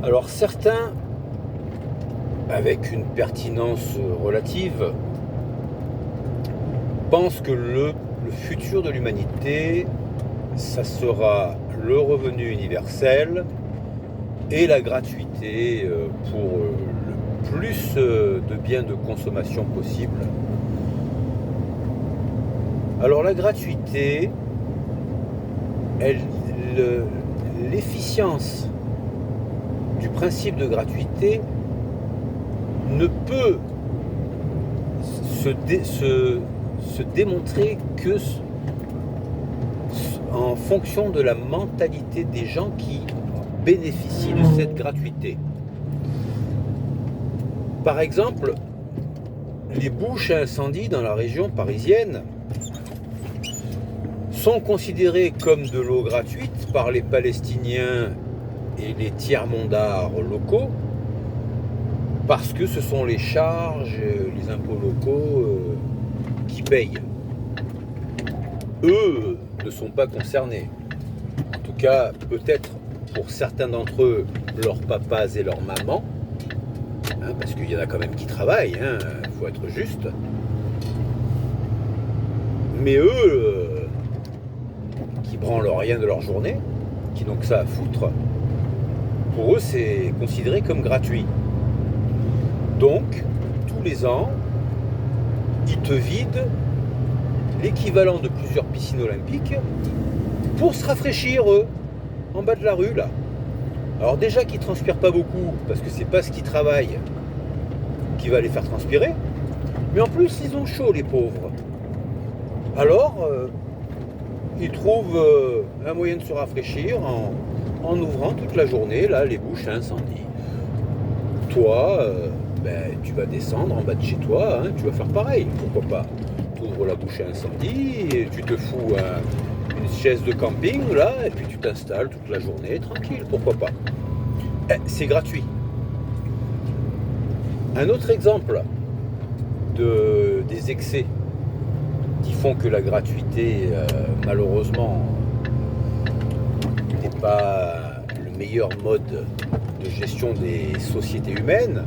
Alors certains, avec une pertinence relative, pensent que le futur de l'humanité, ça sera le revenu universel et la gratuité pour le plus de biens de consommation possible. Alors la gratuité, l'efficience du principe de gratuité ne peut se démontrer que en fonction de la mentalité des gens qui bénéficient de cette gratuité. Par exemple, les bouches à incendie dans la région parisienne sont considérées comme de l'eau gratuite par les Palestiniens et les tiers-mondards locaux parce que ce sont les charges, les impôts locaux qui payent. Eux ne sont pas concernés. En tout cas, peut-être pour certains d'entre eux, leurs papas et leurs mamans, parce qu'il y en a quand même qui travaillent, faut être juste. Mais eux, qui branlent rien de leur journée, qui n'ont que ça à foutre, pour eux c'est considéré comme gratuit. Donc, tous les ans, ils te vident l'équivalent de plusieurs piscines olympiques pour se rafraîchir, eux, en bas de la rue, là. Alors déjà qu'ils ne transpirent pas beaucoup, parce que c'est pas ce qu'ils travaillent qui va les faire transpirer, mais en plus, ils ont chaud, les pauvres. Alors, ils trouvent un moyen de se rafraîchir en ouvrant toute la journée, là, les bouches à incendie. Toi, tu vas descendre en bas de chez toi, tu vas faire pareil, pourquoi pas. Tu ouvres la bouche à incendie, et tu te fous une chaise de camping, là, et puis tu t'installes toute la journée, tranquille, pourquoi pas. C'est gratuit. Un autre exemple des excès qui font que la gratuité, malheureusement, n'est pas le meilleur mode de gestion des sociétés humaines,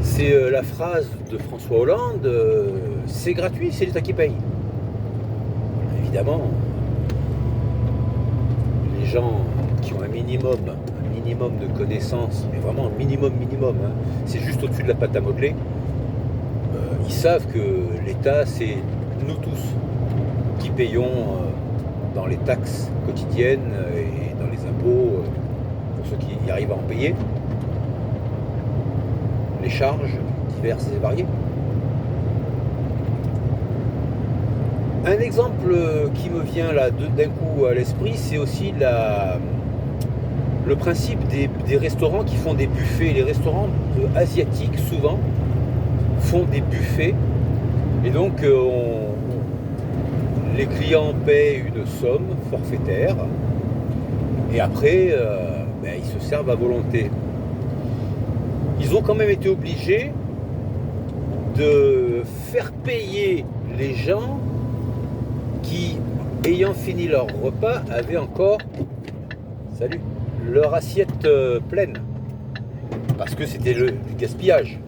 c'est la phrase de François Hollande, c'est gratuit, c'est l'État qui paye. Évidemment, les gens qui ont un minimum de connaissances, mais vraiment un minimum, c'est juste au-dessus de la pâte à modeler, ils savent que l'État, c'est nous tous qui payons dans les taxes quotidiennes et dans les impôts, pour ceux qui y arrivent à en payer, les charges diverses et variées. Un exemple qui me vient là d'un coup à l'esprit, c'est aussi le principe des restaurants qui font des buffets. Les restaurants asiatiques, souvent, font des buffets. Et donc, les clients paient une somme forfaitaire. Et après, ils se servent à volonté. Ils ont quand même été obligés de faire payer les gens qui, ayant fini leur repas, avaient encore leur assiette pleine. Parce que c'était du gaspillage.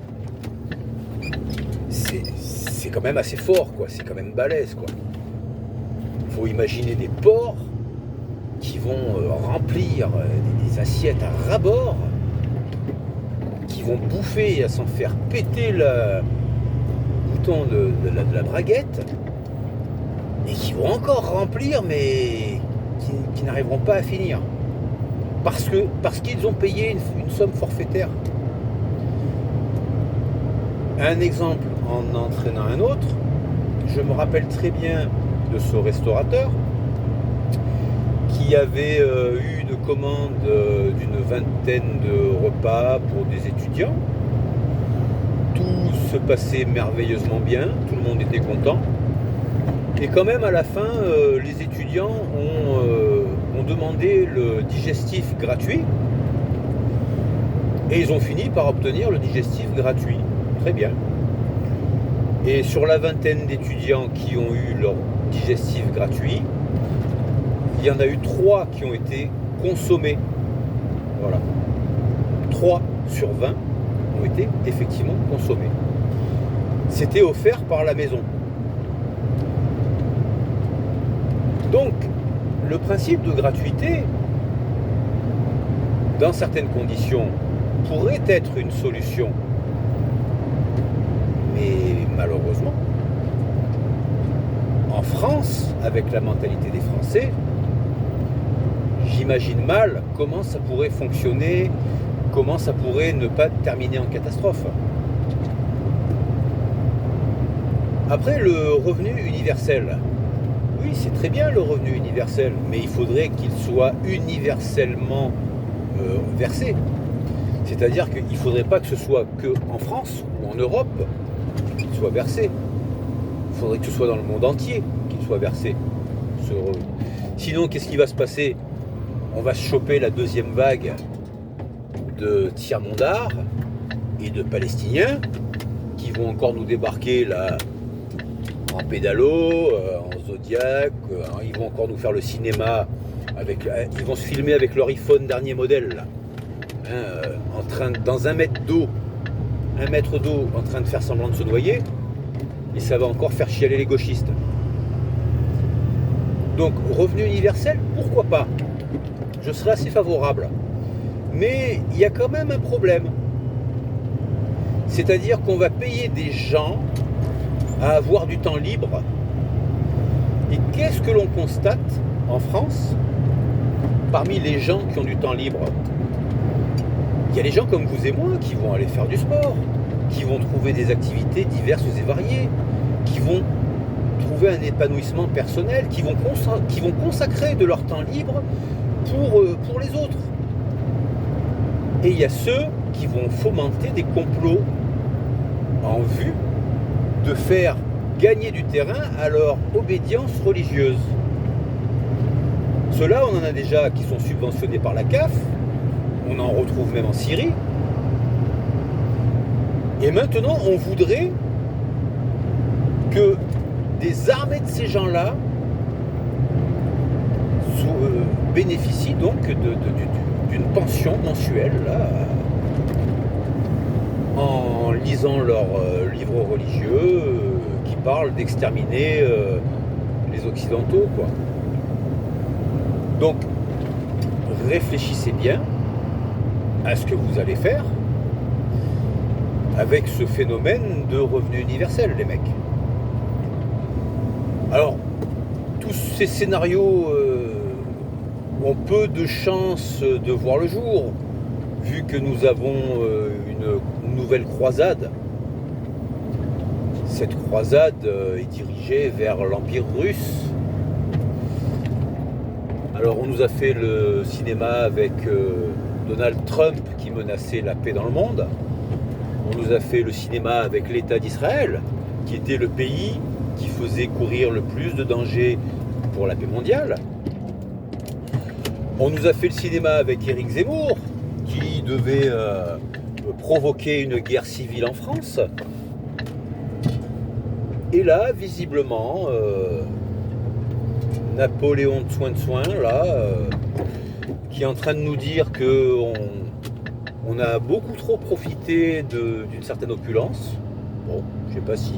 C'est quand même assez fort, quoi. C'est quand même balèze, quoi. Il faut imaginer des porcs qui vont remplir des assiettes à ras-bord, qui vont bouffer à s'en faire péter le bouton de la braguette, et qui vont encore remplir, mais qui n'arriveront pas à finir. Parce qu'ils ont payé une somme forfaitaire. Un exemple en entraînant un autre, je me rappelle très bien de ce restaurateur qui avait eu une commande d'une vingtaine de repas pour des étudiants. Tout se passait merveilleusement bien, tout le monde était content. Et quand même à la fin, les étudiants ont demandé le digestif gratuit et ils ont fini par obtenir le digestif gratuit. Très bien. Et sur la vingtaine d'étudiants qui ont eu leur digestif gratuit, il y en a eu 3 qui ont été consommés Voilà. 3 sur 20 ont été effectivement consommés. C'était offert par la maison. Donc, le principe de gratuité, dans certaines conditions, pourrait être une solution. Mais malheureusement, en France, avec la mentalité des Français, j'imagine mal comment ça pourrait fonctionner, comment ça pourrait ne pas terminer en catastrophe. Après, le revenu universel. Oui, c'est très bien le revenu universel, mais il faudrait qu'il soit universellement versé. C'est-à-dire qu'il ne faudrait pas que ce soit qu'en France ou en Europe qu'il soit versé. Il faudrait que ce soit dans le monde entier qu'il soit versé. Sinon, qu'est-ce qui va se passer? On va se choper la deuxième vague de tiers-mondards et de Palestiniens qui vont encore nous débarquer là en pédalo, en Zodiac, ils vont encore nous faire le cinéma, ils vont se filmer avec leur iPhone dernier modèle, là, dans 1 mètre d'eau, en train de faire semblant de se noyer, et ça va encore faire chialer les gauchistes. Donc, revenu universel, pourquoi pas? Je serais assez favorable. Mais il y a quand même un problème. C'est-à-dire qu'on va payer des gens à avoir du temps libre. Et qu'est-ce que l'on constate en France parmi les gens qui ont du temps libre? Il y a des gens comme vous et moi qui vont aller faire du sport, qui vont trouver des activités diverses et variées, qui vont trouver un épanouissement personnel, qui vont consacrer de leur temps libre pour les autres. Et il y a ceux qui vont fomenter des complots en vue de faire gagner du terrain à leur obédience religieuse. Ceux-là, on en a déjà qui sont subventionnés par la CAF, on en retrouve même en Syrie. Et maintenant, on voudrait que des armées de ces gens-là bénéficient donc d'une pension mensuelle là, en lisant leurs livres religieux qui parlent d'exterminer les Occidentaux, quoi. Donc, réfléchissez bien à ce que vous allez faire avec ce phénomène de revenu universel, les mecs. Alors, tous ces scénarios ont peu de chances de voir le jour, vu que nous avons une nouvelle croisade. Cette croisade est dirigée vers l'Empire russe. Alors on nous a fait le cinéma avec Donald Trump qui menaçait la paix dans le monde. On nous a fait le cinéma avec l'État d'Israël, qui était le pays qui faisait courir le plus de dangers pour la paix mondiale. On nous a fait le cinéma avec Éric Zemmour, qui devait provoquer une guerre civile en France. Et là, visiblement, Napoléon de Soin, là, qui est en train de nous dire qu'on a beaucoup trop profité d'une certaine opulence. Bon, je sais pas si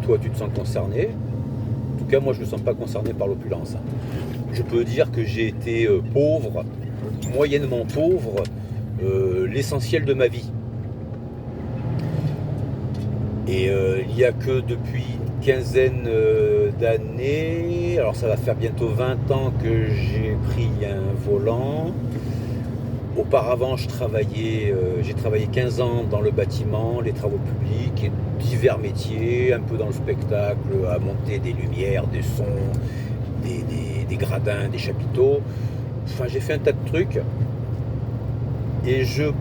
toi tu te sens concerné. En tout cas, moi je ne me sens pas concerné par l'opulence. Je peux dire que j'ai été pauvre, moyennement pauvre, l'essentiel de ma vie. Et il n'y a que depuis une quinzaine d'années, alors ça va faire bientôt 20 ans que j'ai pris un volant. Auparavant, j'ai travaillé 15 ans dans le bâtiment, les travaux publics et divers métiers, un peu dans le spectacle, à monter des lumières, des sons, des gradins, des chapiteaux. Enfin, j'ai fait un tas de trucs. Et je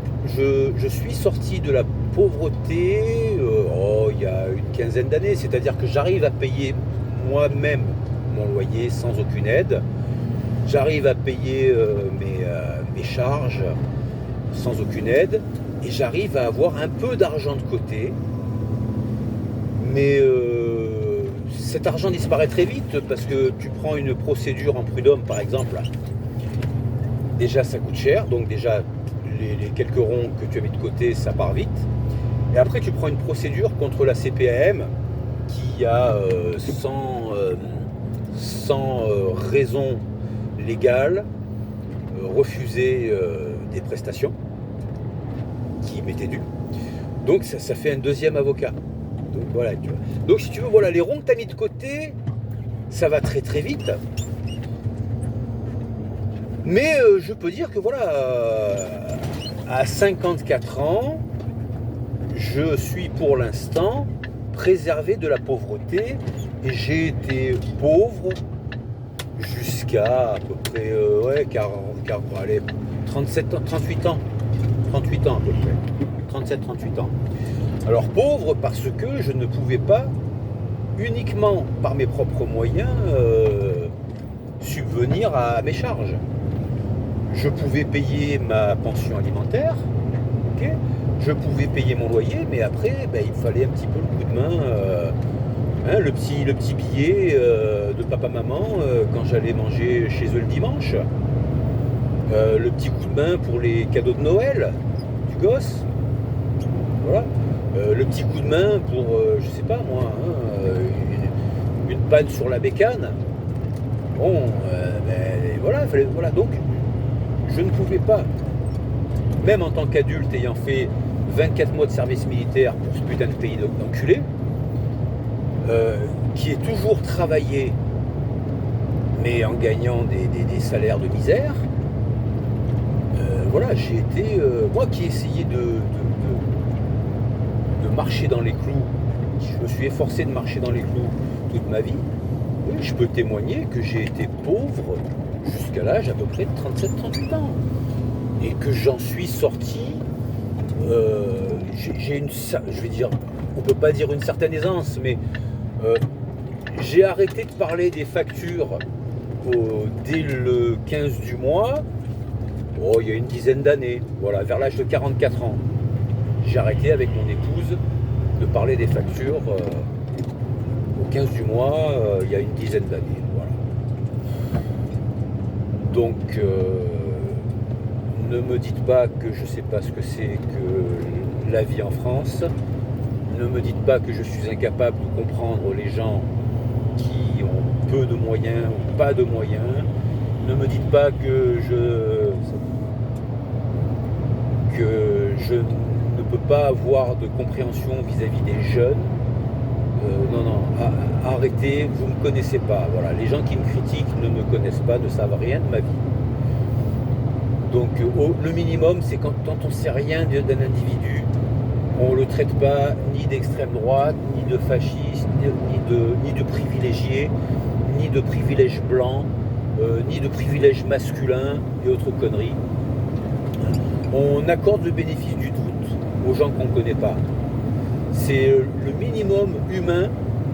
suis sorti de la pauvreté il y a une quinzaine d'années. C'est-à-dire que j'arrive à payer moi-même mon loyer sans aucune aide. J'arrive à payer mes charges sans aucune aide. Et j'arrive à avoir un peu d'argent de côté. Mais cet argent disparaît très vite parce que tu prends une procédure en prud'homme, par exemple. déjà ça coûte cher, donc déjà les quelques ronds que tu as mis de côté, ça part vite. Et après tu prends une procédure contre la CPAM qui a sans raison légale refusé des prestations qui m'étaient dues. Donc ça fait un deuxième avocat. Donc voilà, tu vois. Donc si tu veux, voilà, les ronds que tu as mis de côté, ça va très très vite. Mais je peux dire que voilà, à 54 ans, je suis pour l'instant préservé de la pauvreté et j'ai été pauvre jusqu'à à peu près 38 ans. 38 ans à peu près. 37-38 ans. Alors pauvre parce que je ne pouvais pas, uniquement par mes propres moyens, subvenir à mes charges. Je pouvais payer ma pension alimentaire, okay, je pouvais payer mon loyer, mais après, il fallait un petit peu le coup de main, le petit billet de papa-maman quand j'allais manger chez eux le dimanche, le petit coup de main pour les cadeaux de Noël du gosse, voilà, le petit coup de main pour, je sais pas moi, une panne sur la bécane. Bon, voilà, donc je ne pouvais pas, même en tant qu'adulte ayant fait 24 mois de service militaire pour ce putain de pays d'enculé, qui est toujours travaillé, mais en gagnant des salaires de misère, voilà, j'ai été, moi qui essayais de marcher dans les clous, je me suis efforcé de marcher dans les clous toute ma vie, oui, je peux témoigner que j'ai été pauvre jusqu'à l'âge à peu près de 37-38 ans. Et que j'en suis sorti, j'ai une, je vais dire, on peut pas dire une certaine aisance, mais j'ai arrêté de parler des factures dès le 15 du mois, il y a une dizaine d'années, voilà, vers l'âge de 44 ans. J'ai arrêté avec mon épouse de parler des factures au 15 du mois, il y a une dizaine d'années, voilà. Donc, ne me dites pas que je ne sais pas ce que c'est que la vie en France. Ne me dites pas que je suis incapable de comprendre les gens qui ont peu de moyens ou pas de moyens. Ne me dites pas que je ne peux pas avoir de compréhension vis-à-vis des jeunes. Non, arrêtez, vous ne me connaissez pas. Voilà, les gens qui me critiquent ne me connaissent pas, ne savent rien de ma vie. Donc le minimum, c'est quand on ne sait rien d'un individu, on ne le traite pas ni d'extrême droite, ni de fasciste, ni de privilégié, ni de privilège blanc, ni de privilège masculin et autres conneries. On accorde le bénéfice du doute aux gens qu'on ne connaît pas. C'est le minimum humain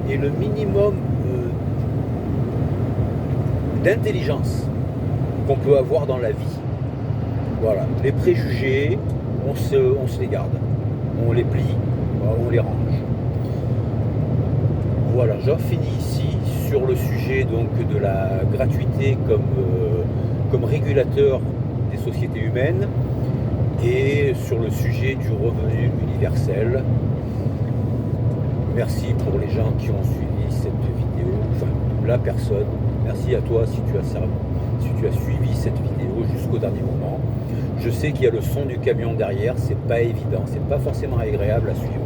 et le minimum d'intelligence qu'on peut avoir dans la vie. Voilà, les préjugés, on se les garde, on les plie, on les range. Voilà, j'en finis ici sur le sujet donc de la gratuité comme régulateur des sociétés humaines et sur le sujet du revenu universel. Merci pour les gens qui ont suivi cette vidéo, enfin la personne. Merci à toi si tu as suivi cette vidéo jusqu'au dernier moment. Je sais qu'il y a le son du camion derrière, c'est pas évident, c'est pas forcément agréable à suivre.